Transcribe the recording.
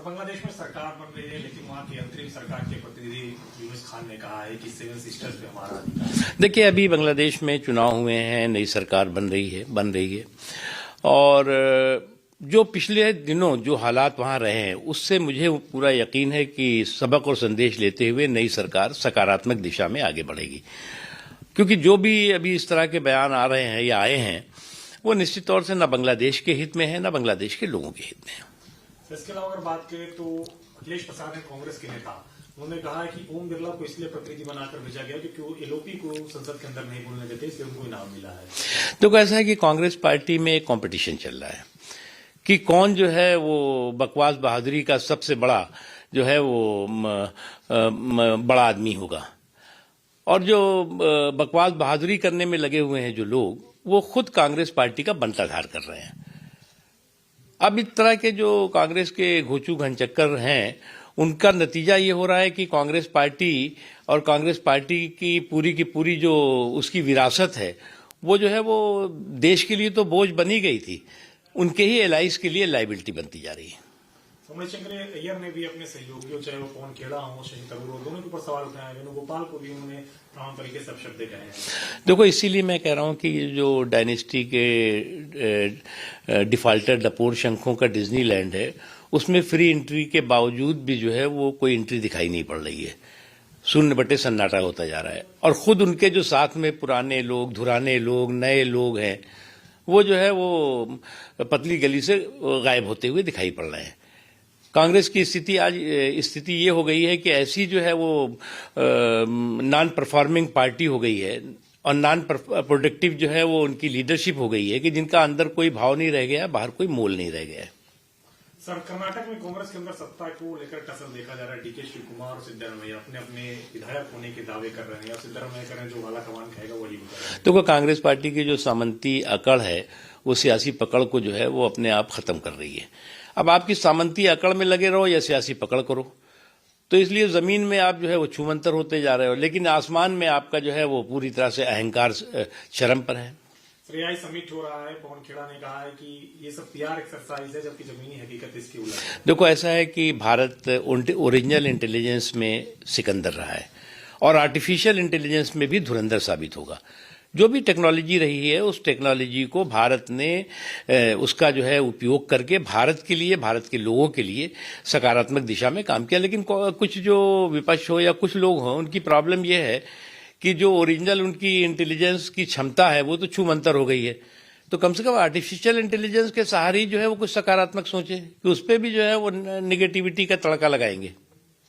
बांग्लादेश में सरकार बन रही है, लेकिन वहाँ की अंतरिम सरकार के प्रतिनिधि यूनुस खान ने कहा है कि 7 सिस्टर्स पे हमारा अधिकार है। देखिए, अभी बांग्लादेश में चुनाव हुए हैं, नई सरकार बन रही है और जो पिछले दिनों जो हालात वहां रहे हैं उससे मुझे पूरा यकीन है कि सबक और संदेश लेते हुए नई सरकार सकारात्मक दिशा में आगे बढ़ेगी, क्योंकि जो भी अभी इस तरह के बयान आ रहे हैं या आए हैं वो निश्चित तौर से न बांग्लादेश के हित में है न बांग्लादेश के लोगों के हित में है। इसके अलावा अगर बात करें तो अखिलेश प्रसाद है कांग्रेस के नेता, उन्होंने कहा है कि ओम बिरला को इसलिए प्रतिनिधि बनाकर भेजा गया क्योंकि वो एलओपी को संसद के अंदर नहीं बोलने देते, इसलिए उनको इनाम मिला है। तो ऐसा है कि कांग्रेस पार्टी में एक कॉम्पिटिशन चल रहा है कि कौन जो है वो बकवास बहादुरी का सबसे बड़ा जो है वो बड़ा आदमी होगा, और जो बकवास बहादुरी करने में लगे हुए हैं जो लोग, वो खुद कांग्रेस पार्टी का बंटाधार कर रहे हैं। अब इस तरह के जो कांग्रेस के घोचू घनचक्कर हैं उनका नतीजा ये हो रहा है कि कांग्रेस पार्टी और कांग्रेस पार्टी की पूरी जो उसकी विरासत है वो जो है वो देश के लिए तो बोझ बनी गई थी, उनके ही एलाइज के लिए लाइबिलिटी बनती जा रही है। सोमचंद्र अय्यर ने भी अपने सहयोगियों, चाहे वो पवन खेड़ा हो, शशि थरूर, दोनों के ऊपर सवाल उठाए। वेणुगोपाल को भी उन्होंने तमाम तरीके से अपशब्द कहे हैं। देखो, इसीलिए मैं कह रहा हूं कि जो डायनेस्टी के डिफाल्टर डपोर शंखों का डिज्नीलैंड है उसमें फ्री एंट्री के बावजूद भी जो है वो कोई एंट्री दिखाई नहीं पड़ रही है, शून्य बटे सन्नाटा होता जा रहा है, और खुद उनके जो साथ में पुराने लोग, धुराने लोग, नए लोग हैं वो जो है वो पतली गली से गायब होते हुए दिखाई पड़ रहे हैं। कांग्रेस की स्थिति ये हो गई है कि ऐसी जो है वो नॉन परफॉर्मिंग पार्टी हो गई है और नॉन प्रोडक्टिव जो है वो उनकी लीडरशिप हो गई है कि जिनका अंदर कोई भाव नहीं रह गया, बाहर कोई मोल नहीं रह गया है। सर, कर्नाटक में कांग्रेस के अंदर सत्ता को लेकर टसल देखा जा रहा है। डीके शिवकुमार और सिद्धरमैया अपने विधायक होने के दावे कर रहे हैं, और सिद्धरमैया करें जो वाला कमान खाएगा वही होगा। तो कांग्रेस पार्टी की जो सामंती अकड़ है वो सियासी पकड़ को जो है वो अपने आप खत्म कर रही है। अब आपकी सामंती अकड़ में लगे रहो या सियासी पकड़ करो, तो इसलिए जमीन में आप जो है वो छूमंतर होते जा रहे हो, लेकिन आसमान में आपका जो है वो पूरी तरह से अहंकार चरम पर है। एआई समिट हो रहा है, पवन खेड़ा ने कहा है कि ये सब पीआर एक्सरसाइज है, जबकि जमीनी हकीकत इसकी उलट है। देखो, ऐसा है कि भारत ओरिजिनल इंटेलिजेंस में सिकंदर रहा है और आर्टिफिशियल इंटेलिजेंस में भी धुरंधर साबित होगा। जो भी टेक्नोलॉजी रही है उस टेक्नोलॉजी को भारत ने उसका जो है उपयोग करके भारत के लिए, भारत के लोगों के लिए सकारात्मक दिशा में काम किया। लेकिन कुछ जो विपक्ष हो या कुछ लोग हों, उनकी प्रॉब्लम यह है कि जो ओरिजिनल उनकी इंटेलिजेंस की क्षमता है वो तो छूमंतर हो गई है। तो कम से कम आर्टिफिशियल इंटेलिजेंस के सहारे ही जो है वो कुछ सकारात्मक सोचे कि उस पर भी जो है वो नेगेटिविटी का तड़का लगाएंगे।